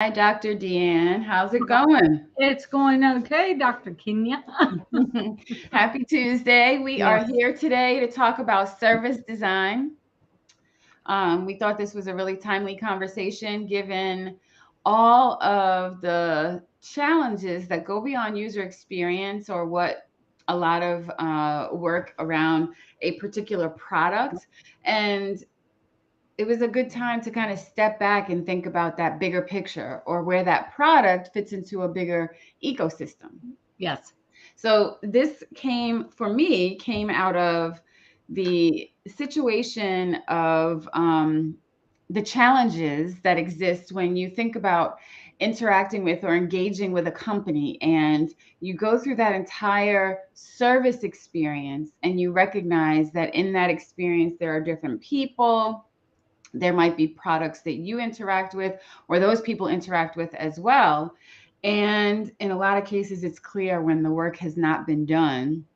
Hi, Dr. Deanne. How's it going? It's going okay, Dr. Kenya. Happy Tuesday. We are Yes. here today to talk about service design. We thought this was a really timely conversation given all of the challenges that go beyond user experience or what a lot of work around a particular product. And it was a good time to kind of step back and think about that bigger picture or where that product fits into a bigger ecosystem. Yes. So this came out of the situation of the challenges that exist when you think about interacting with or engaging with a company and you go through that entire service experience and you recognize that in that experience there are different people, there might be products that you interact with or those people interact with as well. And in a lot of cases, it's clear when the work has not been done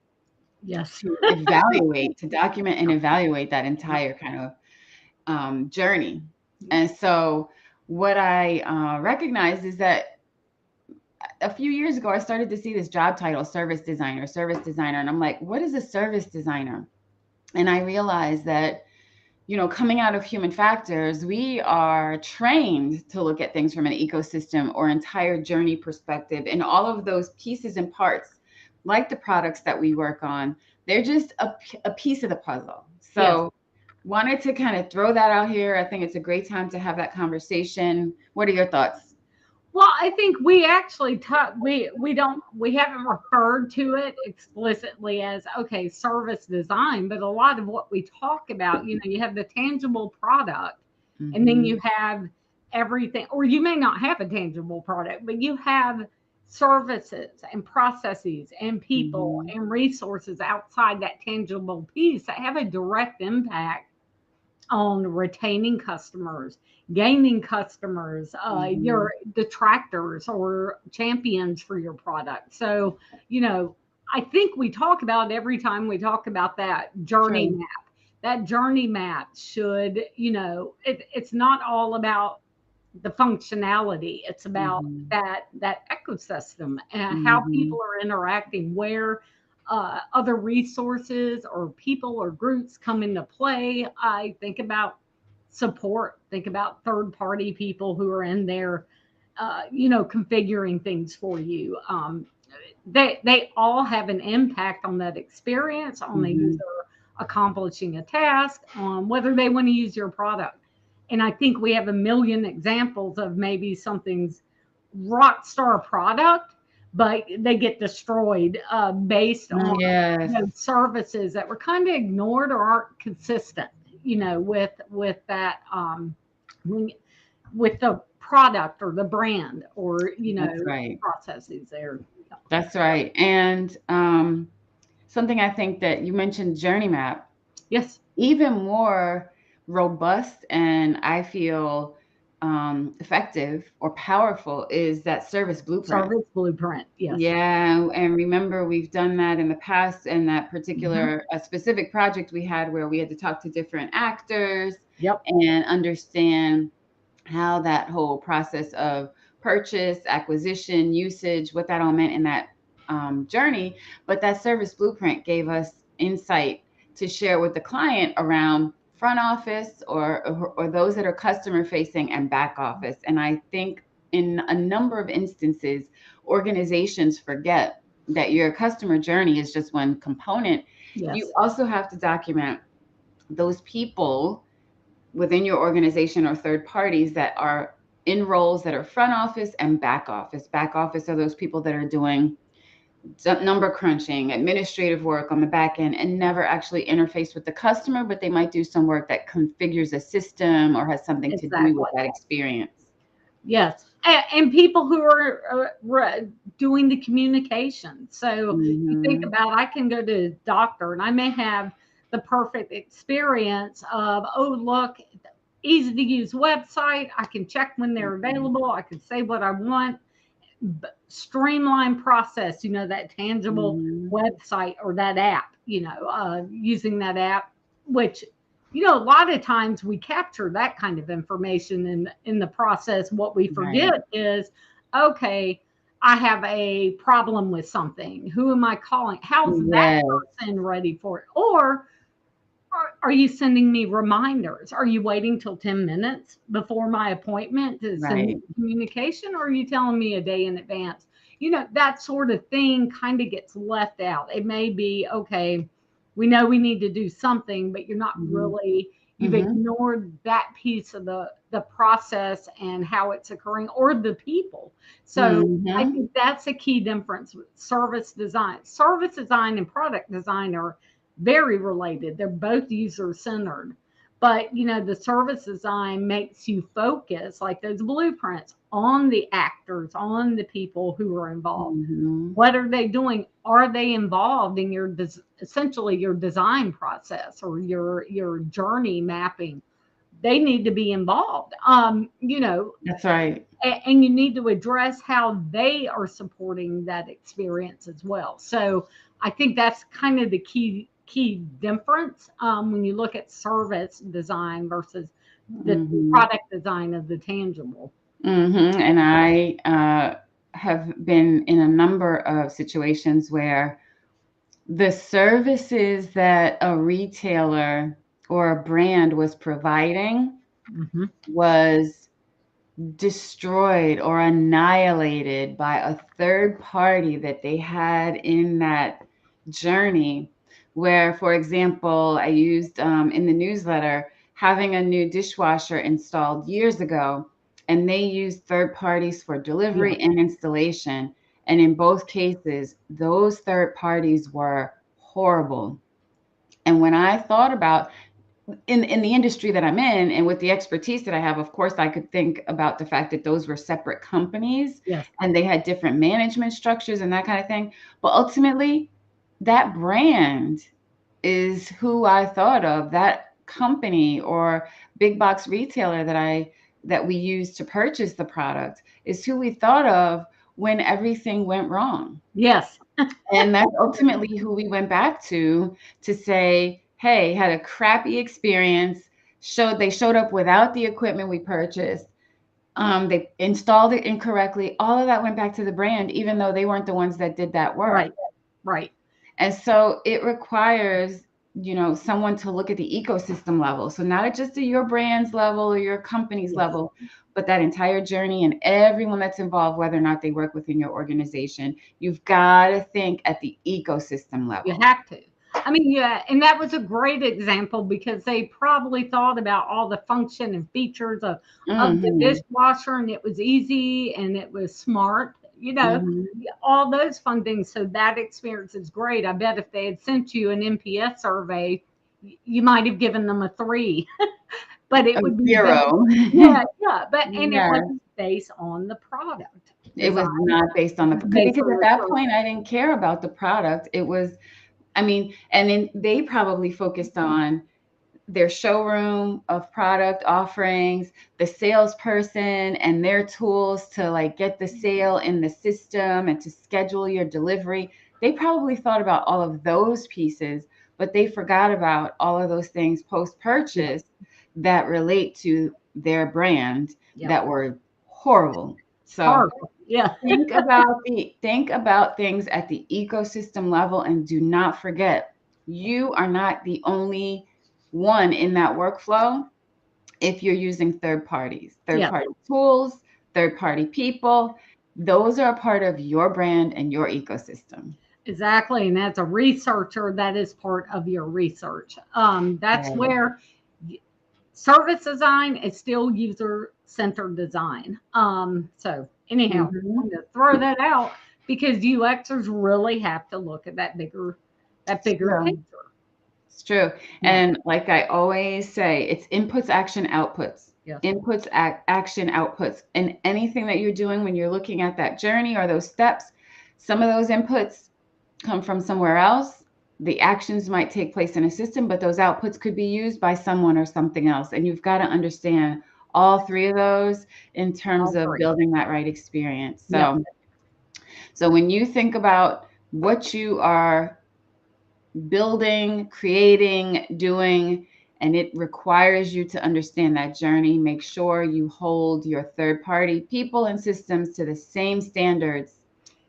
Yes. to evaluate, to document and evaluate that Yep. entire kind of journey. And so, what I recognized is that a few years ago, I started to see this job title, service designer, service designer. And I'm like, what is a service designer? And I realized that coming out of human factors, we are trained to look at things from an ecosystem or entire journey perspective. And all of those pieces and parts, like the products that we work on, they're just a piece of the puzzle. Yes. So, wanted to kind of throw that out here. I think it's a great time to have that conversation. What are your thoughts? Well, I think we actually talk. We haven't referred to it explicitly as okay service design, but a lot of what we talk about, you have the tangible product, and then Mm-hmm. you have everything, or you may not have a tangible product, but you have services and processes and people Mm-hmm. and resources outside that tangible piece that have a direct impact on retaining customers, gaining customers, Mm-hmm. your detractors or champions for your product. So, you know, I think we talk about every time we talk about that journey True. map. That journey map should, it's not all about the functionality. It's about Mm-hmm. that ecosystem and how Mm-hmm. people are interacting, where other resources or people or groups come into play. I think about support. Think about third party people who are in there, configuring things for you. They all have an impact on that experience, on the Mm-hmm. user accomplishing a task, on whether they want to use your product. And I think we have a million examples of maybe something's rock star product, but they get destroyed based on Yes. services that were kind of ignored or aren't consistent, with that when, with the product or the brand or That's right. processes there. That's right. And something I think that you mentioned journey map, Yes. even more robust and I feel effective or powerful is that service blueprint. Service blueprint. Yes. Yeah, and remember we've done that in the past and that Hmm. particular a specific project we had where we had to talk to different actors Yep. and understand how that whole process of purchase, acquisition, usage, what that all meant in that journey. But that service blueprint gave us insight to share with the client around front office or those that are customer facing and back office. And I think in a number of instances, organizations forget that your customer journey is just one component. You Yes. also have to document those people within your organization or third parties that are in roles that are front office and back office. Back office are those people that are doing number crunching, administrative work on the back end, and never actually interface with the customer, but they might do some work that configures a system or has something to do with Exactly. that experience. Yes. And people who are doing the communication. So you think Mm-hmm. about, I can go to a doctor and I may have the perfect experience of, oh, look, easy to use website. I can check when they're Mm-hmm. available. I can say what I want. Streamline process, that tangible Mm-hmm. website or that app, using that app, which A lot of times we capture that kind of information in the process. What we Right. forget is, okay, I have a problem with something. Who am I calling? How's that Yes. person ready for it? Or are you sending me reminders? Are you waiting till 10 minutes before my appointment to send me Right. communication? Or are you telling me a day in advance? That sort of thing kind of gets left out. It may be, okay, we know we need to do something, but you're not Mhm. really, you've Mhm. ignored that piece of the process and how it's occurring or the people. So I Mhm. think that's a key difference with service design. Service design and product design are very related. They're both user centered. But the service design makes you focus, like those blueprints, on the actors, on the people who are involved. Mhm. What are they doing? Are they involved in your essentially your design process or your journey mapping? They need to be involved. That's right. And you need to address how they are supporting that experience as well. So I think that's kind of the key difference when you look at service design versus the Mhm. product design of the tangible. And I have been in a number of situations where the services that a retailer or a brand was providing Hmm. was destroyed or annihilated by a third party that they had in that journey. Where, for example, I used in the newsletter having a new dishwasher installed years ago, and they used third parties for Yeah. delivery and installation. And in both cases, those third parties were horrible. And when I thought about in the industry that I'm in and with the expertise that I have, of course, I could think about the fact that those were separate companies Yes. and they had different management structures and that kind of thing. But ultimately, that brand is who I thought of, that company or big box retailer that we use to purchase the product is who we thought of when everything went wrong. Yes. And that's ultimately who we went back to say, hey, had a crappy experience. They showed up without the equipment we purchased. They installed it incorrectly. All of that went back to the brand, even though they weren't the ones that did that work. Right. Right. And so it requires, someone to look at the ecosystem level. So not just at your brand's level or your company's Yes. level, but that entire journey and everyone that's involved, whether or not they work within your organization. You've got to think at the ecosystem You level. have to. I mean, yeah, and that was a great example because they probably thought about all the function and features of the Hmm. dishwasher, and it was easy and it was smart, Hmm. all those fun things. So that experience is great. I bet if they had sent you an NPS survey, you might have given them a 3, but it A would be based, zero. yeah, yeah, and it Yeah. wasn't based on the product It was design. not based It on was based because on at the that service. point I didn't care about the product. It was, I mean, and then they probably focused on their showroom of product offerings, the salesperson and their tools to like get the sale in the system and to schedule your delivery. They probably thought about all of those pieces, but they forgot about all of those things post Yeah. purchase that relate to their brand Yep. that were horrible. So Horrible. Yeah. think about things at the ecosystem level and do not forget you are not the only one in that workflow if you're using third Yeah. party tools, third party people. Those are a part of your brand and your ecosystem. Exactly. And as a researcher, that is part of your research. That's Right. where service design is still user centered design. So, anyhow, Hmm. I'm going to throw that out because UXers really have to look at It's that bigger true. picture. It's true. Yeah. And like I always say, it's inputs, action, outputs. Yes. Inputs, action, outputs. And anything that you're doing when you're looking at that journey or those steps, some of those inputs come from somewhere else. The actions might take place in a system, but those outputs could be used by someone or something else. And you've got to understand all three of those in terms All of three. building that right experience. Yep. So when you think about what you are building, creating, doing, and it requires you to understand that journey. Make sure you hold your third party people and systems to the same standards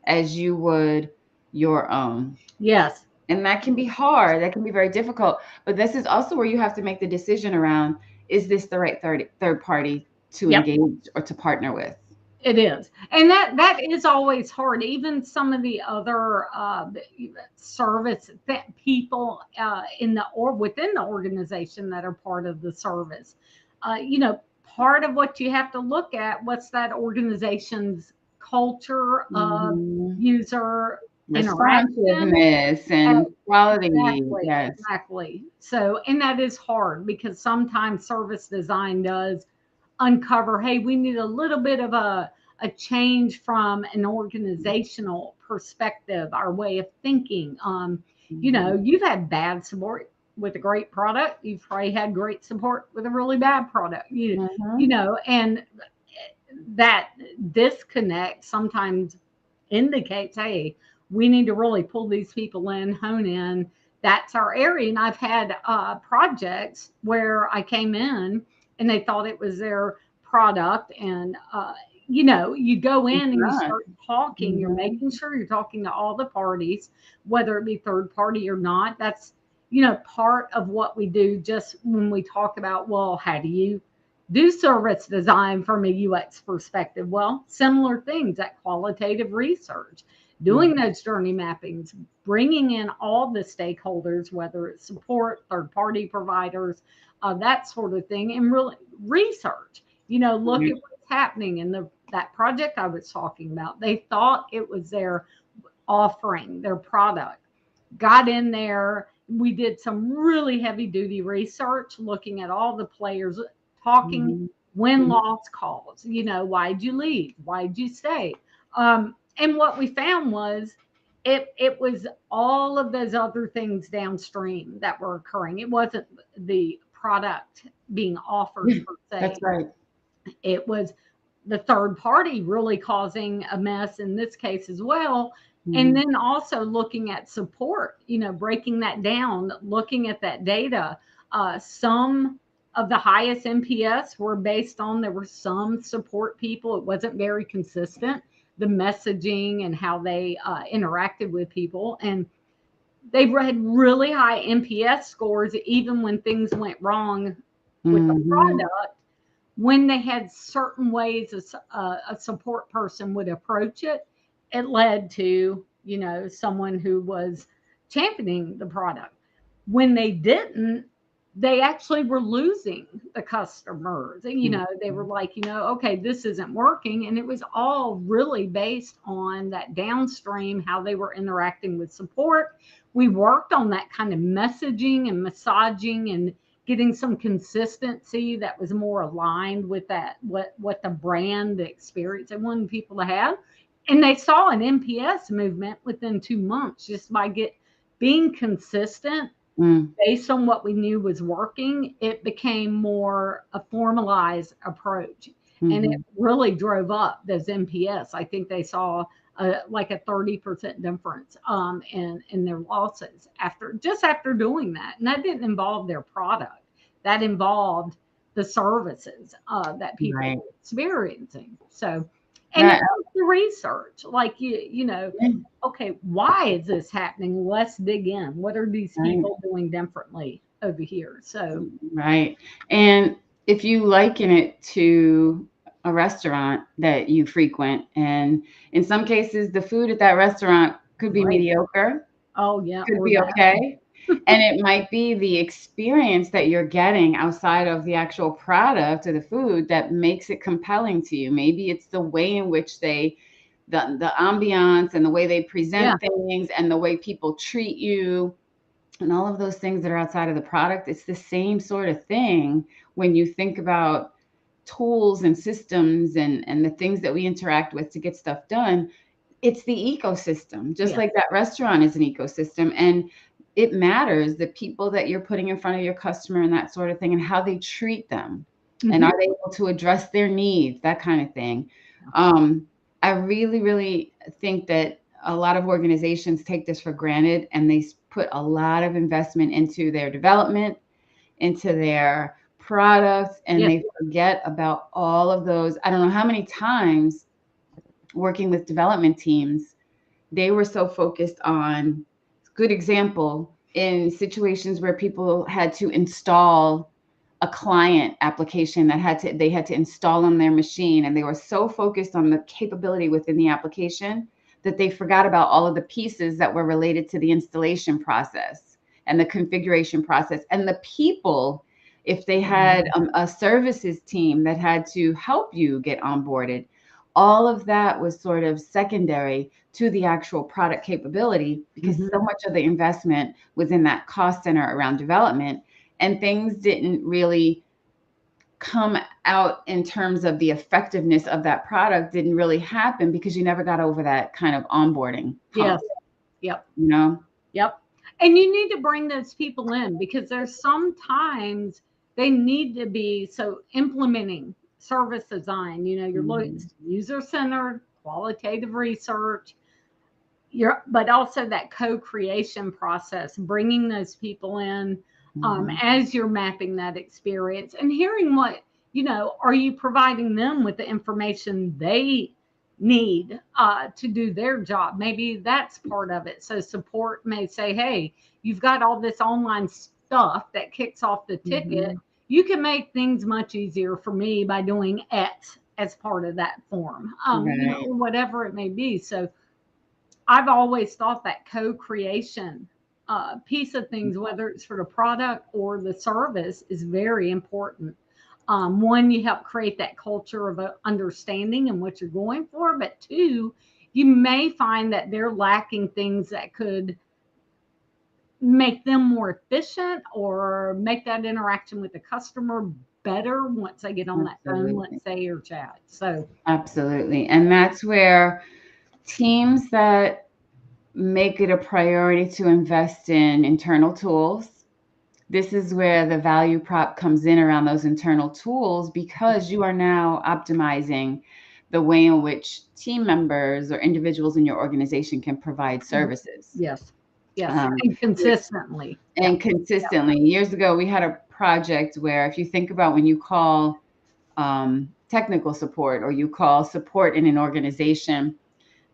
as you would your own. Yes. And that can be hard. That can be very difficult. But this is also where you have to make the decision around, is this the right third party to Yep. engage or to partner with? It is, and that is always hard. Even some of the other service that people in the or within the organization that are part of the service, part of what you have to look at, what's that organization's culture of Mhm. user interaction. Responsiveness and quality. Exactly, Yes. exactly. So, and that is hard because sometimes service design does uncover, hey, we need a little bit of a change from an organizational perspective, our way of thinking. Mhm. You've had bad support with a great product. You've probably had great support with a really bad product. Mhm. And that disconnect sometimes indicates, hey, we need to really pull these people in, hone in. That's our area. And I've had projects where I came in and they thought it was their product. And, you go It's in and you not. start talking, you're Mhm. making sure you're talking to all the parties, whether it be third party or not. That's, part of what we do just when we talk about, well, how do you do service design from a UX perspective? Well, similar things, that qualitative research, doing Mhm. those journey mappings, bringing in all the stakeholders, whether it's support, third party providers, that sort of thing, and really research. Look at Right. what's happening in that project I was talking about. They thought it was their offering, their product. Got in there. We did some really heavy duty research, looking at all the players, talking Mhm. win Mhm. loss calls. Why'd you leave? Why'd you stay? And what we found was it was all of those other things downstream that were occurring. It wasn't the product being offered Yeah, per that's se. right. It was the third party really causing a mess in this case as well. And Mhm. then also looking at support, breaking that down, looking at that data. Some of the highest NPS were based on, there were some support people. It wasn't very consistent, the messaging and how they interacted with people. And they had really high NPS scores, even when things went wrong with the Mhm. product, when they had certain ways a support person would approach it, it led to, someone who was championing the product. When they didn't, they actually were losing the customers. They were Mhm. like, okay, this isn't working. And it was all really based on that downstream, how they were interacting with support. We worked on that kind of messaging and massaging and getting some consistency that was more aligned with that, what the brand, the experience they wanted people to have. And they saw an NPS movement within 2 months just by being consistent Mm. based on what we knew was working. It became more a formalized approach, and it Mhm. really drove up those NPS. I think they saw like a 30% difference in their losses after doing that. And that didn't involve their product. That involved the services that people Right. were experiencing. So, and That, it was the research, like okay, why is this happening? Let's dig in. What are these right. people doing differently over here? So, Right. And if you liken it to a restaurant that you frequent, and in some cases, the food at that restaurant could be right. mediocre, Oh, yeah, could or be that. okay. And it might be the experience that you're getting outside of the actual product or the food that makes it compelling to you. Maybe it's the way in which the ambiance and the way they Yeah. present things and the way people treat you and all of those things that are outside of the product. It's the same sort of thing when you think about tools and systems and the things that we interact with to get stuff done. It's the ecosystem, just Yeah. like that restaurant is an ecosystem. And it matters the people that you're putting in front of your customer and that sort of thing and how they treat them. And Hmm. are they able to address their needs, that kind of thing. Um, I really, really think that a lot of organizations take this for granted and they put a lot of investment into their development into their products, and Yes. they forget about all of those. I don't know how many times working with development teams, they were so focused on, good example, in situations where people had to install a client application that they had to install on their machine, and they were so focused on the capability within the application that they forgot about all of the pieces that were related to the installation process and the configuration process and the people. If they had a services team that had to help you get onboarded, all of that was sort of secondary to the actual product capability, because Mhm. so much of the investment was in that cost center around development, and things didn't really come out in terms of the effectiveness of that product didn't really happen because you never got over that kind of onboarding hump, Yes. Yep. you know? Yep. And you need to bring those people in because there's sometimes they need to be so implementing service design, you're Mhm. user centered, qualitative research, but also that co-creation process, bringing those people in Mhm. as you're mapping that experience and hearing what, are you providing them with the information they need to do their job? Maybe that's part of it. So support may say, hey, you've got all this online stuff that kicks off the ticket. Mhm. You can make things much easier for me by doing X as part of that form, Right. whatever it may be. So I've always thought that co-creation piece of things, whether it's for the product or the service, is very important. One, you help create that culture of understanding and what you're going for, but two, you may find that they're lacking things that could make them more efficient or make that interaction with the customer better once they get on that phone, Absolutely. let's say, or chat. So, Absolutely. And that's where teams that make it a priority to invest in internal tools, this is where the value prop comes in around those internal tools, because you are now optimizing the way in which team members or individuals in your organization can provide services. yes, yes, Um, and consistently. Yeah. and consistently. Years ago, we had a project where, if you think about when you call technical support or you call support in an organization,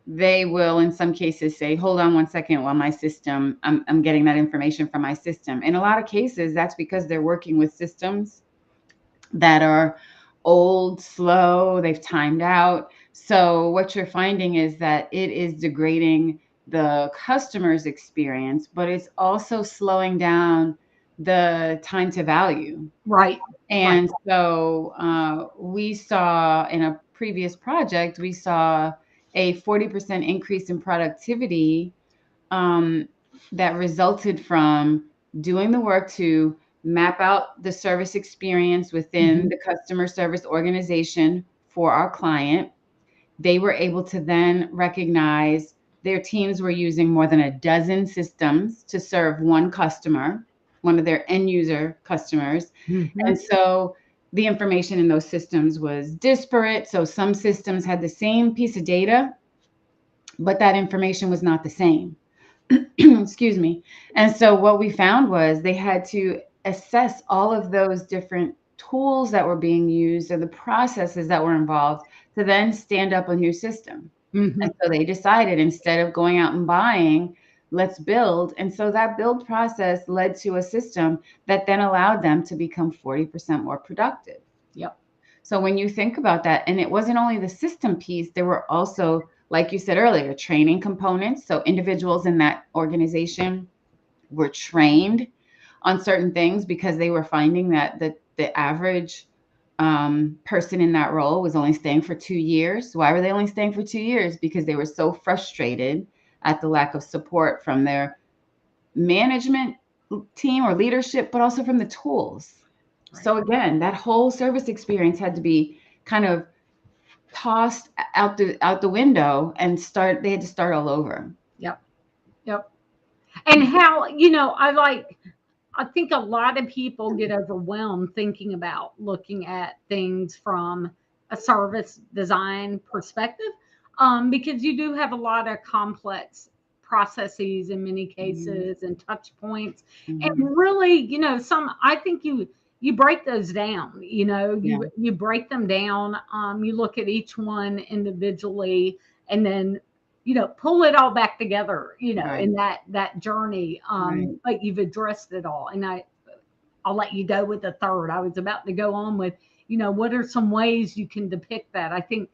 they will in some cases say, hold on one second while my system, I'm getting that information from my system. In a lot of cases, that's because they're working with systems that are old, slow, they've timed out. So what you're finding is that it is degrading the customer's experience, but it's also slowing down the time to value. Right, right. And so we saw in a previous project, we saw a 40% increase in productivity, um, that resulted from doing the work to map out the service experience within Mhm. the customer service organization for our client. They were able to then recognize their teams were using more than a dozen systems to serve one customer, one of their end user customers. And Mhm. so the information in those systems was disparate. So some systems had the same piece of data, but that information was not the same. Excuse me. And so what we found was they had to assess all of those different tools that were being used or the processes that were involved to then stand up a new system. And Mhm. so they decided, instead of going out and buying, let's build. And so that build process led to a system that then allowed them to become 40% more productive. Yep. So when you think about that, and it wasn't only the system piece, there were also, like you said earlier, training components. So individuals in that organization were trained on certain things because they were finding that the average person in that role was only staying for 2 years. Why were they only staying for 2 years? Because they were so frustrated at the lack of support from their management team or leadership, but also from the tools. Right. So again, that whole service experience had to be kind of tossed out the window and start they had to start all over. Yep. Yep. And how, I think a lot of people get overwhelmed thinking about looking at things from a service design perspective, because you do have a lot of complex processes in many Mhm. cases and touch points. And Mhm. really, I think you break those down, Yeah. you break them down, you look at each one individually, and then pull it all back together, Right. in that journey. Right. But you've addressed it all, and I'll let you go with the third. I was about to go on with, what are some ways you can depict that? I think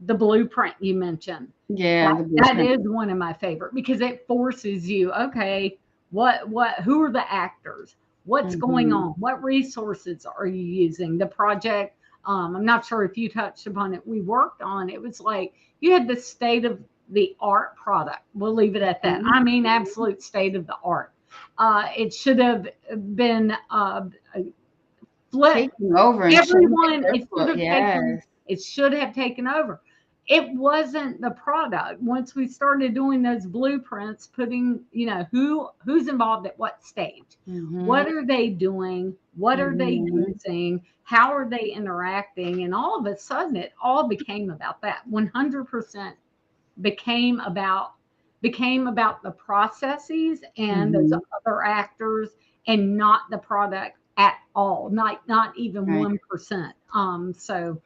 the blueprint you mentioned, Yeah, that the that blueprint. is one of my favorite, because it forces you, okay, who are the actors? What's going Mhm. on? What resources are you using? The project, I'm not sure if you touched upon it. We worked on, it was like you had the state of the art product. We'll leave it at that. Mhm. I mean, absolute state of the art. It should have been flipped. Taking over and changing Everyone, their foot. Yes. it should have taken over. It wasn't the product. Once we started doing those blueprints, putting, who's involved at what stage, Mhm. what are they doing, what are they Mhm. using, how are they interacting, and all of a sudden it all became about that. 100% became about the processes and those Mhm. other actors, and not the product at all, not even Right. 1%. So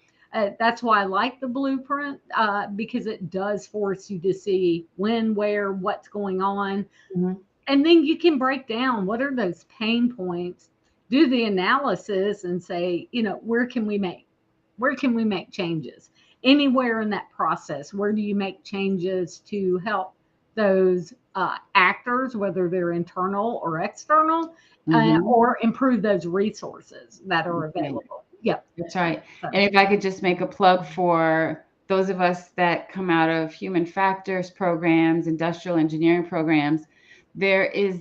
that's why I like the blueprint, because it does force you to see when, where, what's going on, Mhm. and then you can break down what are those pain points, do the analysis, and say, where can we make changes anywhere in that process? Where do you make changes to help those actors, whether they're internal or external, Mhm. or improve those resources that are Right. available? Yep. That's right. So, And if I could just make a plug for those of us that come out of human factors programs, industrial engineering programs, there is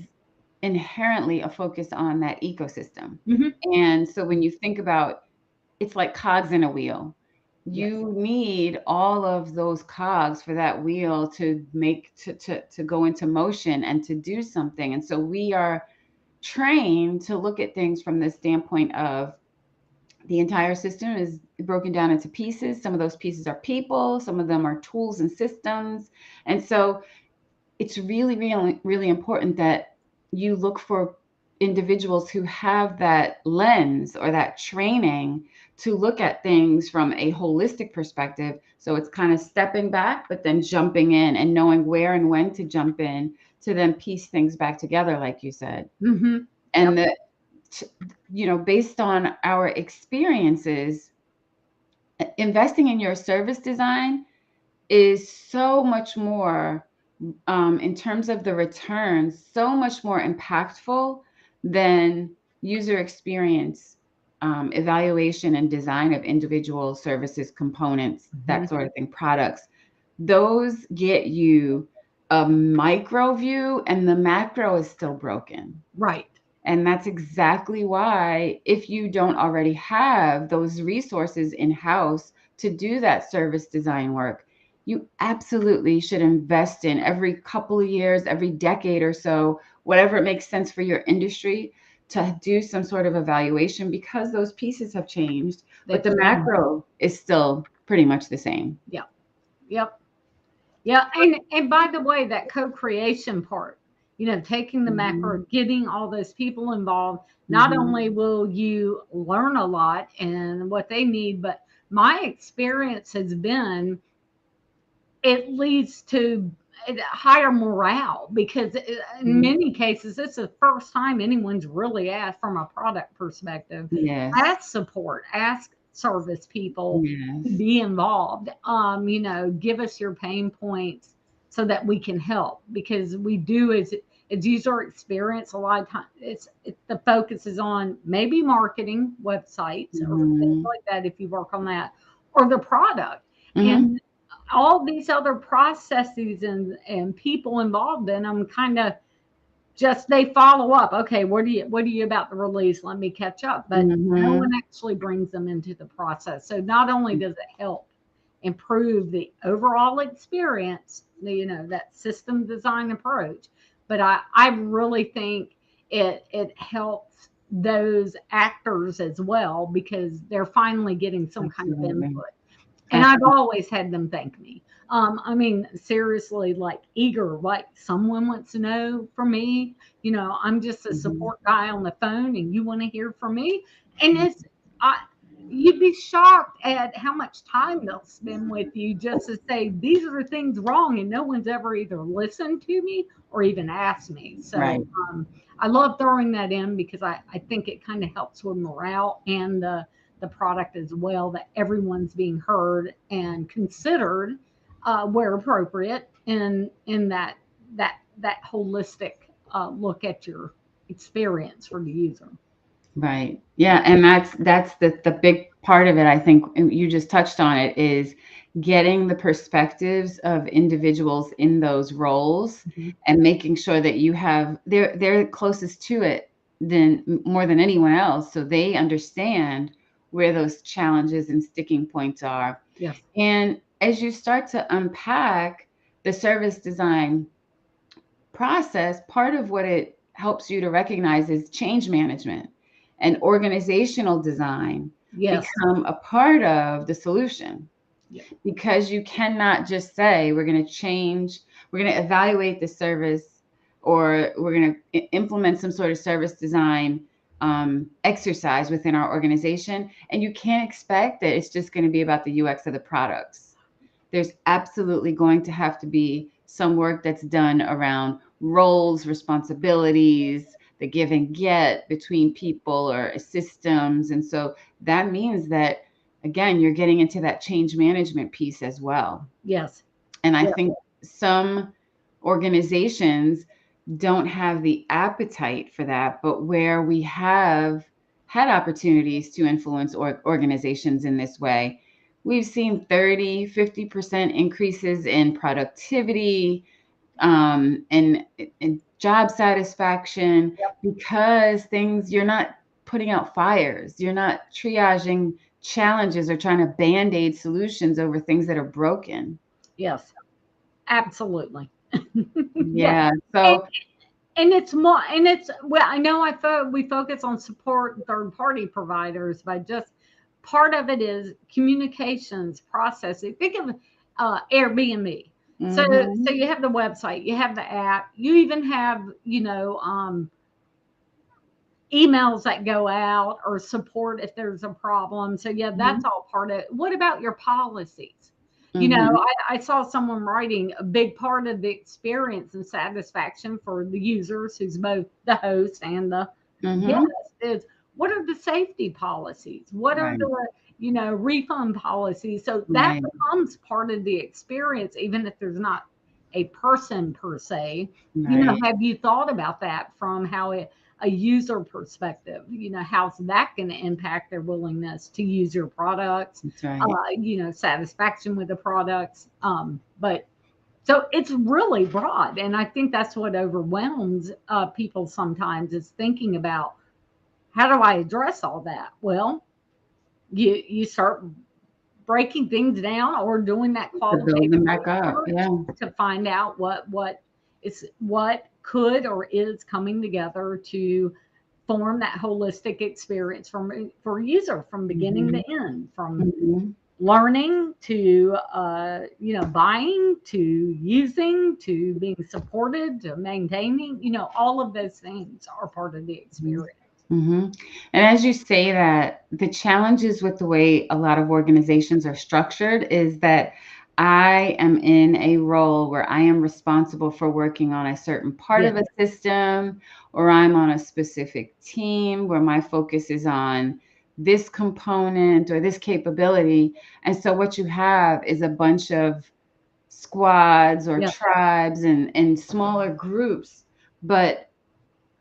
inherently a focus on that ecosystem. mhm. And so when you think about, it's like cogs in a wheel. Yes. You need all of those cogs for that wheel to make to go into motion and to do something. And so we are trained to look at things from the standpoint of the entire system is broken down into pieces. Some of those pieces are people, some of them are tools and systems. And so it's really, really, really important that you look for individuals who have that lens or that training to look at things from a holistic perspective. So it's kind of stepping back, but then jumping in and knowing where and when to jump in to then piece things back together, like you said. Yep. And based on our experiences, investing in your service design is so much more, in terms of the returns, so much more impactful than user experience, evaluation and design of individual services, components, that Mhm. sort of thing, products. Those get you a micro view, and the macro is still broken. Right. And that's exactly why, if you don't already have those resources in house to do that service design work, you absolutely should invest in every couple of years, every decade or so, whatever it makes sense for your industry, to do some sort of evaluation, because those pieces have changed, but They've the changed. macro is still pretty much the same. Yep. Yep. Yeah, and by the way, that co-creation part, taking the Mhm. macro, getting all those people involved, not Mhm. only will you learn a lot and what they need, but my experience has been it leads to higher morale, because in Mhm. many cases it's the first time anyone's really asked from a product perspective. Yes. Ask support, ask service people to Yes. be involved. Give us your pain points so that we can help, because we do, as user experience, a lot of times the focus is on maybe marketing websites or things Mhm. like that if you work on that, or the product, Mhm. and all these other processes and people involved in them kind of just, they follow up. Okay, what are you about to release? Let me catch up. But no one Mhm. actually brings them into the process. So not only does it help improve the overall experience, that system design approach, but I really think it helps those actors as well, because they're finally getting some kind of Absolutely. input. And I've Absolutely. always had them thank me. I mean, seriously, like eager, like someone wants to know from me. I'm just a Mhm. support guy on the phone, and you want to hear from me. And I, you'd be shocked at how much time they'll spend with you just to say these are things wrong, and no one's ever either listened to me or even asked me. Right. So I love throwing that in because I think it kind of helps with morale and the product as well, that everyone's being heard and considered where appropriate in that holistic look at your experience for the user. Right. Yeah, and that's the big part of it. I think and you just touched on it is getting the perspectives of individuals in those roles Mhm. and making sure that you have they're closest to it than more than anyone else, so they understand where those challenges and sticking points are. Yes. And as you start to unpack the service design process, part of what it helps you to recognize is change management and organizational design Yes. become a part of the solution, Yep. because you cannot just say we're going to change, we're going to evaluate the service, or we're going to implement some sort of service design exercise within our organization, and you can't expect that it's just going to be about the UX of the products. There's absolutely going to have to be some work that's done around roles, responsibilities, the give and get between people or systems. And so that means that, again, you're getting into that change management piece as well. Yes. And I Yeah. think some organizations don't have the appetite for that, but where we have had opportunities to influence organizations in this way, we've seen 30, 50% increases in productivity, and job satisfaction, Yep. because things, you're not putting out fires, you're not triaging challenges or trying to band-aid solutions over things that are broken. Yes. Absolutely. Yeah. Yeah. And, So and it's more, and it's, well, I know we focus on support third party providers, but just part of it is communications processing. Think of Airbnb. So mhm. you have the website, you have the app, you even have, emails that go out or support if there's a problem. So yeah, that's Mhm. all part of it. What about your policies? Mhm. I saw someone writing a big part of the experience and satisfaction for the users, who's both the host and the guest, Mhm. is what are the safety policies? What are Right. the, refund policies? So that Right. becomes part of the experience, even if there's not a person per se. Right. Have you thought about that from how a user perspective? How's that going to impact their willingness to use your products? That's right. Satisfaction with the products. But so it's really broad, and I think that's what overwhelms people sometimes, is thinking about how do I address all that. Well, you start breaking things down or doing that To build qualitative them back up. research Yeah. to find out what could or is coming together to form that holistic experience for a user from beginning to Mhm. end, from Mhm. learning to buying to using to being supported to maintaining. All of those things are part of the Mhm. experience. Mhm. And as you say that, the challenges with the way a lot of organizations are structured is that I am in a role where I am responsible for working on a certain part Yes. of a system, or I'm on a specific team where my focus is on this component or this capability. And so what you have is a bunch of squads or Yeah. tribes and smaller groups, but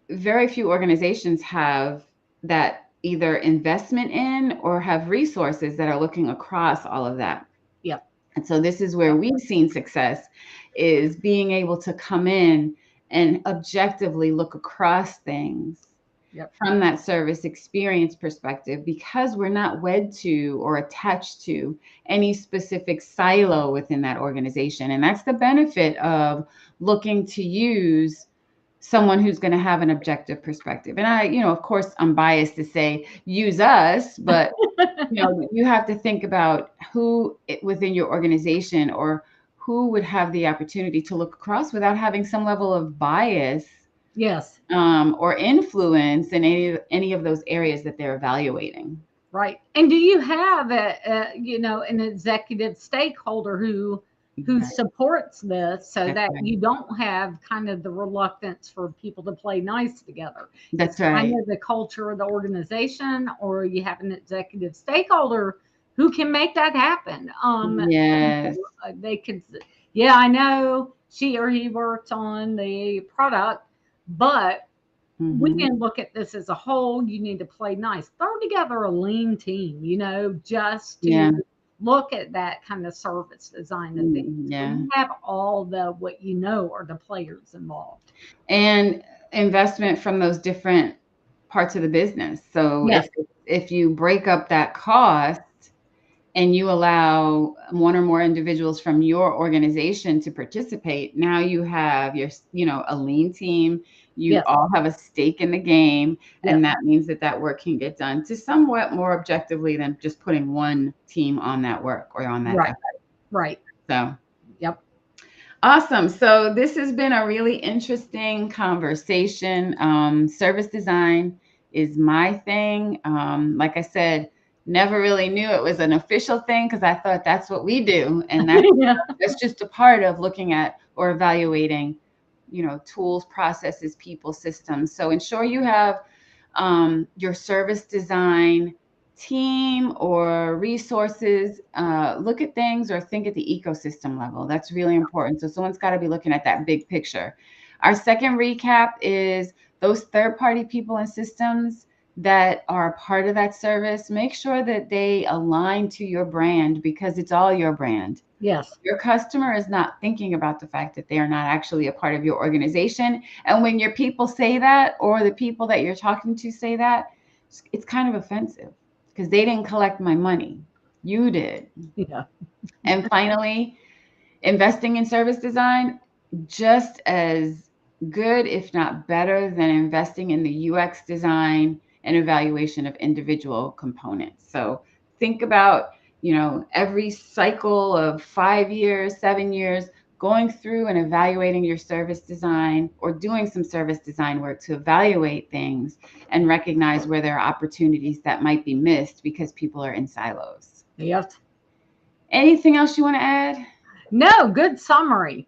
very few organizations have that either investment in or have resources that are looking across all of that. Yeah. And so this is where we've seen success, is being able to come in and objectively look across things Yep. from that service experience perspective, because we're not wed to or attached to any specific silo within that organization. And that's the benefit of looking to use someone who's going to have an objective perspective. And I, of course, I'm biased to say use us, but you have to think about who within your organization, or who would have the opportunity to look across without having some level of bias Yes. or influence in any of those areas that they're evaluating. Right. And do you have an executive stakeholder who Right. supports this so That's that right. you don't have kind of the reluctance for people to play nice together? It's That's kind right. of the culture of the organization, or you have an executive stakeholder who can make that happen. Yes. They could, yeah, I know she or he works on the product, but we Hmm. can look at this as a whole. You need to play nice. Throw together a lean team, just to Yeah. look at that kind of service design of things. Where Yeah. you have all the what are the players involved. And investment from those different parts of the business. So Yes, if you break up that cost and you allow one or more individuals from your organization to participate, now you have a lean team. You yes, all have a stake in the game, and yes, that means that work can get done to somewhat more objectively than just putting one team on that work or on that right, effort. right. So Yep. awesome. So this has been a really interesting conversation. Service design is my thing. Like I said, never really knew it was an official thing because I thought that's what we do, and Yeah. that's just a part of looking at or evaluating, tools, processes, people, systems. So ensure you have your service design team or resources, look at things or think at the ecosystem level. That's really important. So someone's got to be looking at that big picture. Our second recap is those third party people and systems that are a part of that service. Make sure that they align to your brand because it's all your brand. Yes. Your customer is not thinking about the fact that they are not actually a part of your organization. And when your people say that, or the people that you're talking to say that, it's kind of offensive because they didn't collect my money. You did. Yeah. And finally, investing in service design, just as good, if not better, than investing in the UX design and evaluation of individual components. So think about, every cycle of 5 years, 7 years, going through and evaluating your service design or doing some service design work to evaluate things and recognize where there are opportunities that might be missed because people are in silos. Yes. Anything else you want to add? No, good summary.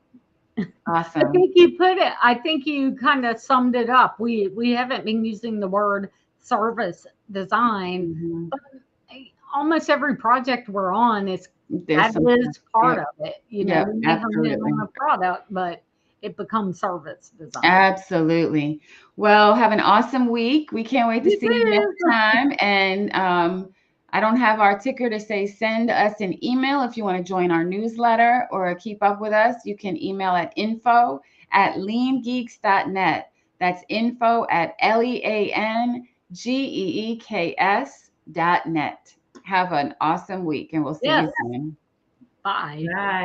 Awesome. I think you kind of summed it up. We haven't been using the word service design, Mhm. but almost every project we're on is There's that something. is part Yep. of it. Yep. We may hone in Absolutely. on a product, but it becomes service design. Absolutely. Well, have an awesome week. We can't wait to You see you next too. time. And I don't have our ticker to say send us an email if you want to join our newsletter or keep up with us. You can email at info@leangeeks.net. That's info@leangeeks.net. Have an awesome week, and we'll see you Yes. soon. Bye. Bye.